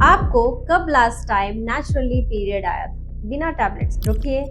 आपको कब last time naturally period आया था बिना टैबलेट्स? रुकिए,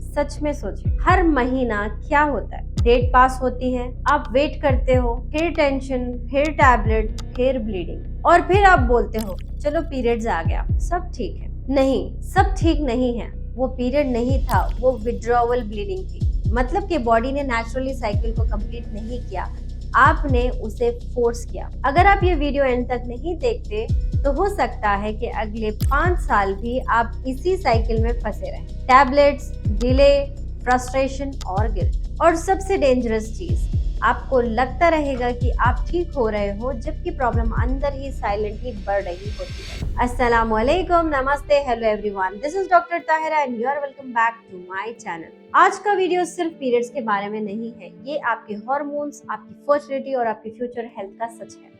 सच में सोचिए, हर महीना क्या होता है? डेट पास होती है, आप वेट करते हो, फिर टेंशन, फिर टैबलेट, फिर ब्लीडिंग, और फिर आप बोलते हो चलो पीरियड्स आ गया, सब ठीक है। नहीं, सब ठीक नहीं है। वो पीरियड नहीं था, वो विड्रॉवल ब्लीडिंग थी। मतलब कि बॉडी ने नेचुरली साइकिल को कंप्लीट नहीं किया, आपने उसे फोर्स किया। अगर आप ये वीडियो एंड तक नहीं देखते तो हो सकता है कि अगले 5 साल भी आप इसी साइकिल में फंसे रहें। टैबलेट्स, डिले, फ्रस्ट्रेशन और गिल्ट। और सबसे डेंजरस चीज, आपको लगता रहेगा कि आप ठीक हो रहे हो, जबकि प्रॉब्लम अंदर ही साइलेंटली बढ़ रही होती है। अस्सलामु अलैकुम, नमस्ते, hello everyone, this is doctor Tahira and you are welcome back to my channel. आज का वीडियो सिर्फ पीरियड्स के बारे में नहीं है, ये आपके हार्मोन्स, आपकी फर्टिलिटी और आपकी फ्यूचर हेल्थ का सच है।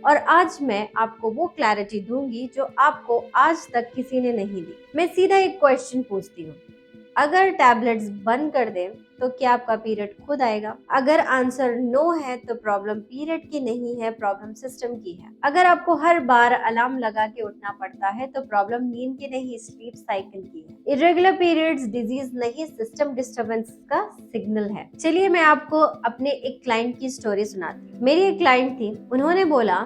और आज मैं आपको वो क्लैरिटी दूंगी जो आपको आज तक किसी ने नहीं दी। मैं सीधा एक क्वेश्चन पूछती हूँ, अगर टैबलेट्स बंद कर दें तो क्या आपका पीरियड खुद आएगा? अगर आंसर नो है तो प्रॉब्लम पीरियड की नहीं है, प्रॉब्लम सिस्टम की है। अगर आपको हर बार अलार्म लगा के उठना पड़ता है तो प्रॉब्लम नींद की नहीं, स्लीप साइकिल की है। इरेगुलर पीरियड्स डिजीज नहीं, सिस्टम डिस्टर्बेंस का सिग्नल है। चलिए मैं आपको अपने एक क्लाइंट की स्टोरी सुनाती हूँ। मेरी एक क्लाइंट थी, उन्होंने बोला,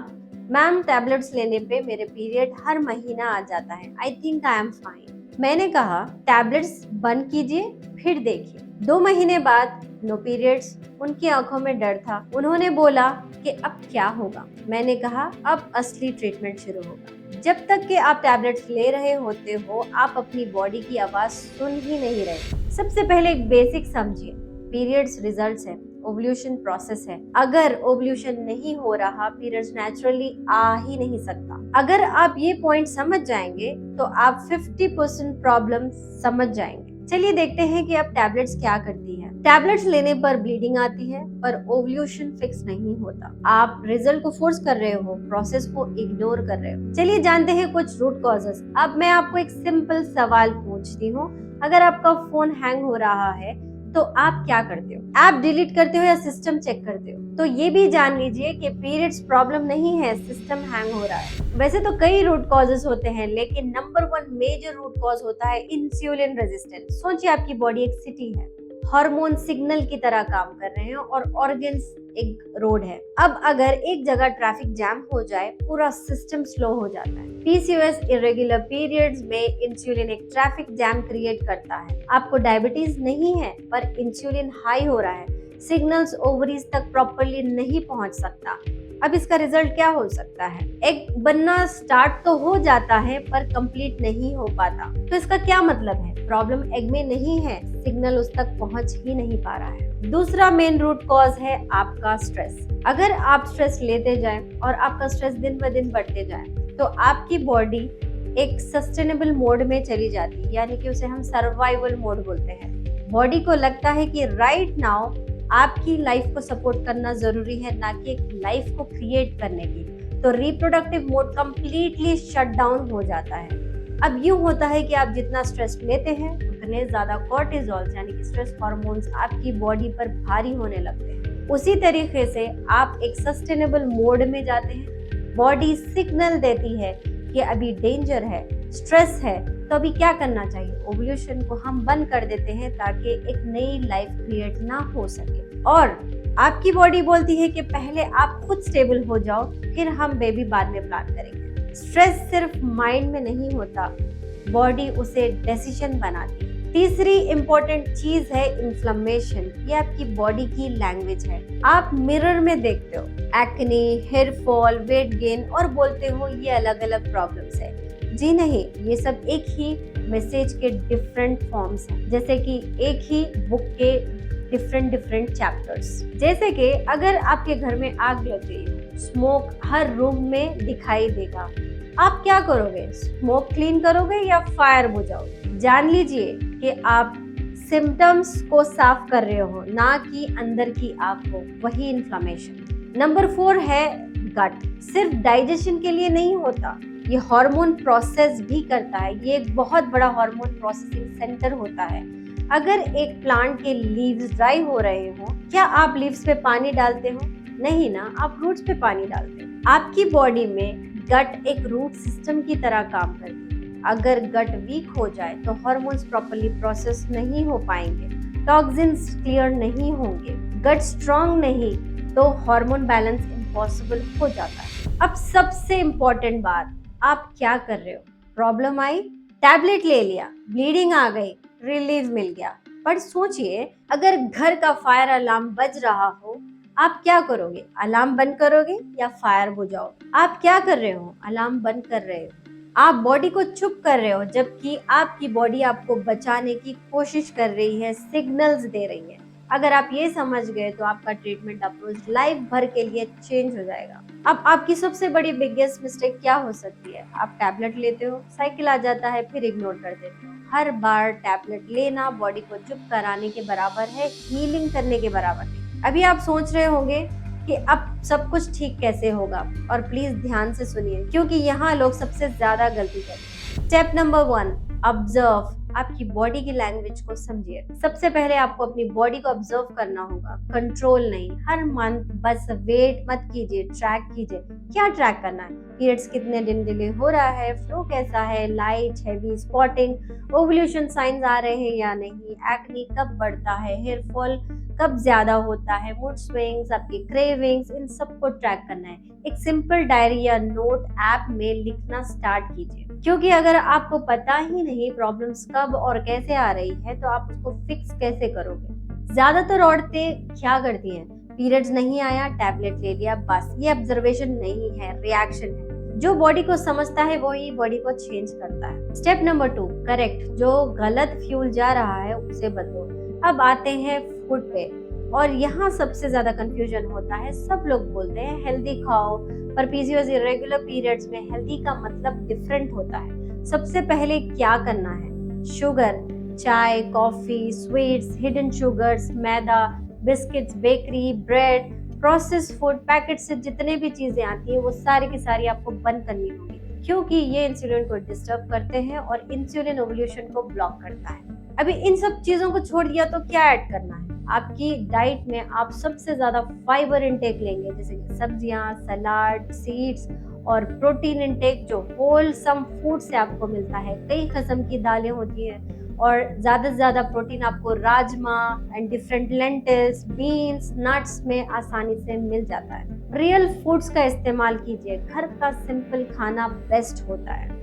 मैम टैबलेट्स लेने पे मेरे पीरियड हर महीना आ जाता है, I think I am fine. मैंने कहा टैबलेट्स बंद कीजिए, फिर देखिए। 2 महीने बाद नो पीरियड्स। उनकी आंखों में डर था। उन्होंने बोला कि अब क्या होगा? मैंने कहा अब असली ट्रीटमेंट शुरू होगा। जब तक कि आप टैबलेट्स ले रहे होते हो, आप अपनी बॉडी की आवाज सुन ही नहीं रहे। सबसे पहले एक बेसिक समझिए, पीरियड्स रिजल्ट्स है, ओव्यूलेशन प्रोसेस है। अगर ओव्यूलेशन नहीं हो रहा, पीरियड्स नेचुरली आ ही नहीं सकता। अगर आप ये पॉइंट समझ जाएंगे तो आप 50% प्रॉब्लम समझ जाएंगे। चलिए देखते हैं कि अब टैबलेट्स क्या करती है। टैबलेट्स लेने पर ब्लीडिंग आती है, पर ओव्यूलेशन फिक्स नहीं होता। आप रिजल्ट को फोर्स कर रहे हो, प्रोसेस को इग्नोर कर रहे हो। चलिए जानते हैं कुछ रूट कॉजेस। अब मैं आपको एक सिंपल सवाल पूछती हूँ, अगर आपका फोन हैंग हो रहा है तो आप क्या करते हो? ऐप डिलीट करते हो या सिस्टम चेक करते हो? तो ये भी जान लीजिए कि पीरियड्स प्रॉब्लम नहीं है, सिस्टम हैंग हो रहा है। वैसे तो कई रूट कॉजेस होते हैं, लेकिन नंबर 1 मेजर रूट कॉज होता है इंसुलिन रेजिस्टेंस। सोचिए आपकी बॉडी एक सिटी है, हार्मोन सिग्नल की तरह काम कर रहे हैं और ऑर्गन्स एक रोड है। अब अगर एक जगह ट्रैफिक जैम हो जाए, पूरा सिस्टम स्लो हो जाता है। पीसीओएस इरेगुलर पीरियड्स में इंसुलिन एक ट्रैफिक जैम क्रिएट करता है। आपको डायबिटीज नहीं है, पर इंसुलिन हाई हो रहा है, सिग्नल्स ओवरीज तक प्रॉपर्ली नहीं पहुंच सकता। अब इसका रिजल्ट क्या हो सकता है? एग बनना स्टार्ट तो हो जाता है, पर कंप्लीट नहीं हो पाता। तो इसका क्या मतलब है? प्रॉब्लम एग में नहीं है, सिग्नल उस तक पहुंच ही नहीं पा रहा है। दूसरा मेन रूट कॉज है आपका स्ट्रेस। अगर आप स्ट्रेस लेते जाएं और आपका स्ट्रेस दिन ब दिन बढ़ते जाए, तो आपकी बॉडी एक सस्टेनेबल मोड में चली जाती है, यानी कि उसे हम सर्वाइवल मोड बोलते हैं। बॉडी को लगता है कि राइट नाउ आपकी लाइफ को सपोर्ट करना जरूरी है, ना कि एक लाइफ को क्रिएट करने की। तो reproductive mode completely shut down हो जाता है। अब यूं होता है कि आप जितना स्ट्रेस लेते हैं, उतने ज्यादा कॉर्टिसोल यानी कि स्ट्रेस हार्मोन्स आपकी बॉडी पर भारी होने लगते हैं। उसी तरीके से आप एक सस्टेनेबल मोड में जाते हैं। बॉडी सिग्नल देती है कि अभी डेंजर है, स्ट्रेस है, तो अभी क्या करना चाहिए? ओव्यूलेशन को हम बंद कर देते हैं ताकि एक नई लाइफ क्रिएट ना हो सके। और आपकी बॉडी बोलती है कि पहले आप खुद स्टेबल हो जाओ, फिर हम बेबी बाद में प्लान करेंगे। स्ट्रेस सिर्फ माइंड में नहीं होता, बॉडी उसे डिसीजन बनाती है। तीसरी इंपॉर्टेंट चीज है इन्फ्लेमेशन। ये आपकी बॉडी की लैंग्वेज है। आप मिरर में देखते हो acne, hair fall, weight gain और बोलते हो ये अलग अलग प्रॉब्लम्स है। जी नहीं, ये सब एक ही मैसेज के डिफरेंट फॉर्म्स हैं, जैसे कि एक ही बुक के डिफरेंट चैप्टर्स। जैसे कि अगर आपके घर में आग लग गई, स्मोक हर रूम में दिखाई देगा, आप क्या करोगे? स्मोक क्लीन करोगे या फायर बुझाओगे? जान लीजिए कि आप सिम्टम्स को साफ कर रहे हो, ना कि अंदर की आग को, वही इन्फ्लेमेशन। नंबर 4 है गट। सिर्फ डाइजेशन के लिए नहीं होता, ये हार्मोन प्रोसेस भी करता है। ये एक बहुत बड़ा हार्मोन प्रोसेसिंग सेंटर होता है। अगर एक प्लांट के लीव्स ड्राई हो रहे हो, क्या आप लीव्स पे पानी डालते हो? नहीं ना, आप रूट्स पे पानी डालते हो। आपकी बॉडी में गट एक रूट सिस्टम की तरह काम करती है। अगर गट वीक हो जाए तो हार्मोन्स प्रॉपर्ली प्रोसेस नहीं हो पाएंगे, टॉक्सिन्स क्लियर नहीं होंगे, गट स्ट्रांग नहीं तो हार्मोन बैलेंस इम्पॉसिबल हो जाता है। अब सबसे इम्पोर्टेंट बात, आप क्या कर रहे हो? प्रॉब्लम आई, टैबलेट ले लिया, ब्लीडिंग आ गई, रिलीफ मिल गया, पर सोचिए अगर घर का फायर अलार्म बज रहा हो, आप क्या करोगे? अलार्म बंद करोगे या फायर बुझाओगे? आप क्या कर रहे हो? अलार्म बंद कर रहे हो। आप बॉडी को चुप कर रहे हो, जबकि आपकी बॉडी आपको बचाने की कोशिश कर रही है, सिग्नल्स दे रही है। अगर आप ये समझ गए तो आपका ट्रीटमेंट अप्रोच लाइफ भर के लिए चेंज हो जाएगा। अब आपकी सबसे बड़ी बिगेस्ट मिस्टेक क्या हो सकती है? आप टैबलेट लेते हो, साइकिल आ जाता है, फिर इग्नोर कर देते हो। हर बार टैबलेट लेना बॉडी को चुप कराने के बराबर है, हीलिंग करने के बराबर नहीं। अभी आप सोच रहे होंगे कि अब सब कुछ ठीक कैसे होगा, और प्लीज ध्यान से सुनिए क्योंकि यहाँ लोग सबसे ज्यादा गलती करते हैं। Step number 1, observe. आपकी बॉडी की लैंग्वेज को समझिए। सबसे पहले आपको अपनी बॉडी को ऑब्जर्व करना होगा, कंट्रोल नहीं। हर मंथ बस वेट मत कीजिए, ट्रैक कीजिए। क्या ट्रैक करना है? पीरियड्स कितने दिन डिले हो रहा है, फ्लो कैसा है, light heavy spotting, ovulation signs आ रहे हैं या नहीं, एक्ने कब बढ़ता है, हेयर फॉल कब ज्यादा होता है, मूड स्विंग्स, आपकी क्रेविंग्स, इन सबको ट्रैक करना है। एक सिंपल डायरी या नोट ऐप में लिखना स्टार्ट कीजिए, क्योंकि अगर आपको पता ही नहीं प्रॉब्लम्स कब और कैसे आ रही है तो आप उसको फिक्स कैसे करोगे? ज्यादातर औरतें क्या करती हैं? पीरियड्स नहीं आया, टैबलेट ले लिया, बस। ये ऑब्जर्वेशन नहीं है, रिएक्शन है। जो बॉडी को समझता है वही बॉडी को चेंज करता है। Step number 2, correct. जो गलत फ्यूल जा रहा है उसे बदलो। अब आते हैं फूड पे, और यहाँ सबसे ज्यादा कंफ्यूजन होता है। सब लोग बोलते हैं हेल्दी खाओ, पर पीसीओएस इरेगुलर पीरियड्स में हेल्दी का मतलब डिफरेंट होता है। सबसे पहले क्या करना है? शुगर, चाय, कॉफी, स्वीट्स, हिडन शुगर्स, मैदा, biscuits, bakery, bread, processed food, packet से जितने भी चीजें आती हैं वो सारी की सारी आपको बंद करनी होगी, क्योंकि ये इंसुलिन को डिस्टर्ब करते हैं और इंसुलिन ओव्यूलेशन को ब्लॉक करता है। अभी इन सब चीजों को छोड़ दिया तो क्या ऐड करना है? आपकी डाइट में आप सबसे ज्यादा फाइबर इंटेक लेंगे, जैसे कि सब्जियां, सलाद, सीड्स, और प्रोटीन इंटेक जो होलसम फूड से आपको मिलता है। कई किस्म की दालें होती हैं और ज्यादा से ज्यादा प्रोटीन आपको rajma and different lentils, beans, nuts में आसानी से मिल जाता है। रियल फूड्स का इस्तेमाल कीजिए। घर का सिंपल खाना बेस्ट होता है।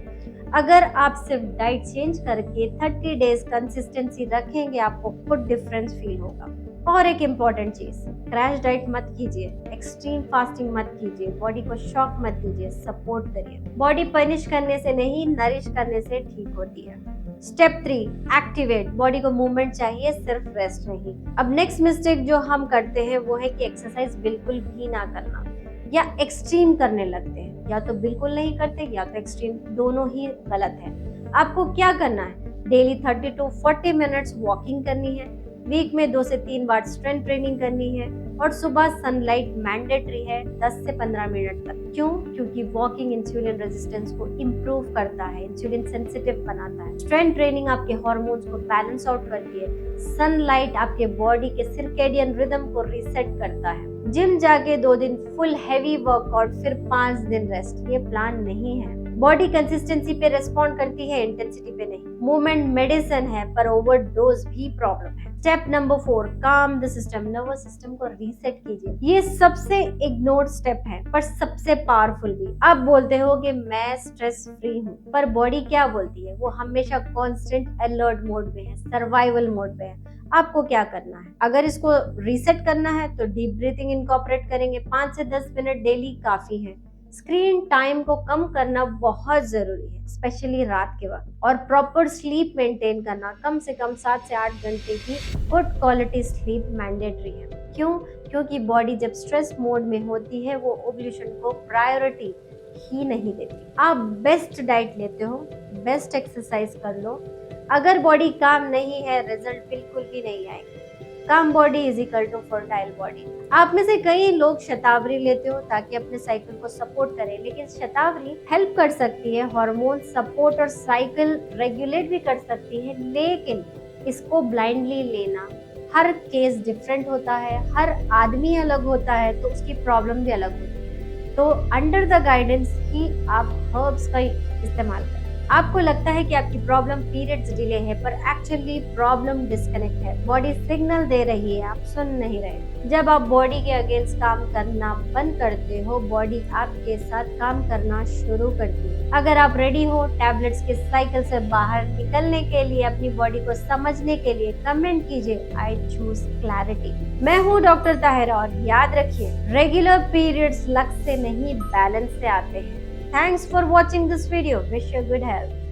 अगर आप सिर्फ डाइट चेंज करके 30 डेज कंसिस्टेंसी रखेंगे, आपको खुद डिफरेंस फील होगा। और एक इम्पॉर्टेंट चीज, क्रैश डाइट मत कीजिए, एक्सट्रीम फास्टिंग मत कीजिए, बॉडी को शॉक मत दीजिए, सपोर्ट करिए। बॉडी पनिश करने से नहीं, नरिश करने से ठीक होती है। Step 3, activate. बॉडी को मूवमेंट चाहिए, सिर्फ रेस्ट नहीं। अब नेक्स्ट मिस्टेक जो हम करते हैं वो है कि एक्सरसाइज बिल्कुल भी ना करना, या एक्सट्रीम करने लगते हैं। या तो बिल्कुल नहीं करते या तो एक्सट्रीम, दोनों ही गलत है। आपको क्या करना है? डेली 30 to 40 मिनट्स वॉकिंग करनी है, वीक में 2 से 3 बार स्ट्रेंथ ट्रेनिंग करनी है, और सुबह सनलाइट मैंडेटरी है 10 से 15 मिनट तक। क्यों? क्योंकि वॉकिंग इंसुलिन रेजिस्टेंस को इम्प्रूव करता है, इंसुलिन सेंसिटिव बनाता है। स्ट्रेंथ ट्रेनिंग आपके हार्मोन्स को बैलेंस आउट करती है। सनलाइट आपके बॉडी के सर्केडियन रिदम को रीसेट करता है। जिम जाके 2 दिन फुल हैवी वर्कआउट, फिर 5 दिन रेस्ट, ये प्लान नहीं है। बॉडी कंसिस्टेंसी पे रेस्पॉन्ड करती है, इंटेंसिटी पे नहीं। मूवमेंट मेडिसिन है, पर ओवरडोज भी प्रॉब्लम है। स्टेप नंबर 4, काम द सिस्टम। नर्वस सिस्टम को रीसेट कीजिए। ये सबसे इग्नोर्ड स्टेप है, पर सबसे पावरफुल भी। आप बोलते हो कि मैं स्ट्रेस फ्री हूँ, पर बॉडी क्या बोलती है? वो हमेशा कॉन्स्टेंट अलर्ट मोड में है, सर्वाइवल मोड में है। आपको क्या करना है? अगर इसको रीसेट करना है तो डीप ब्रीथिंग इनकॉर्पोरेट करेंगे। 5 से 10 मिनट डेली काफी है। स्क्रीन टाइम को कम करना बहुत जरूरी है, स्पेशली रात के वक्त। और प्रॉपर स्लीप मेंटेन करना, कम से कम 7 से 8 घंटे की गुड क्वालिटी स्लीप मैंडेटरी है। क्यों? क्योंकि बॉडी जब स्ट्रेस मोड में होती है वो ओव्यूलेशन को प्रायोरिटी ही नहीं देती। आप बेस्ट डाइट लेते हो, बेस्ट एक्सरसाइज कर लो, अगर बॉडी काम नहीं है रिजल्ट बिल्कुल भी नहीं आएंगे। Calm body is equal to fertile body. आप में से कई लोग शतावरी लेते हो ताकि अपने साइकिल को सपोर्ट करें, लेकिन शतावरी हेल्प कर सकती है, हार्मोन सपोर्ट और साइकिल रेगुलेट भी कर सकती है, लेकिन इसको ब्लाइंडली लेना, हर केस डिफरेंट होता है, हर आदमी अलग होता है, तो उसकी प्रॉब्लम भी अलग होती है। तो अंडर द गाइडेंस ही आप हर्ब्स का इस्तेमाल करें। आपको लगता है कि आपकी प्रॉब्लम पीरियड्स डिले है, पर एक्चुअली प्रॉब्लम डिस्कनेक्ट है। बॉडी सिग्नल दे रही है, आप सुन नहीं रहे। जब आप बॉडी के अगेंस्ट काम करना बंद करते हो, बॉडी आपके साथ काम करना शुरू करती है। अगर आप रेडी हो टैबलेट्स के साइकिल से बाहर निकलने के लिए, अपनी बॉडी को समझने के लिए, कमेंट कीजिए आई चूज क्लैरिटी। मैं हूँ डॉक्टर ताहिरा और याद रखिए, रेगुलर पीरियड्स लक से नहीं बैलेंस से आते हैं। Thanks for watching this video. Wish you good health.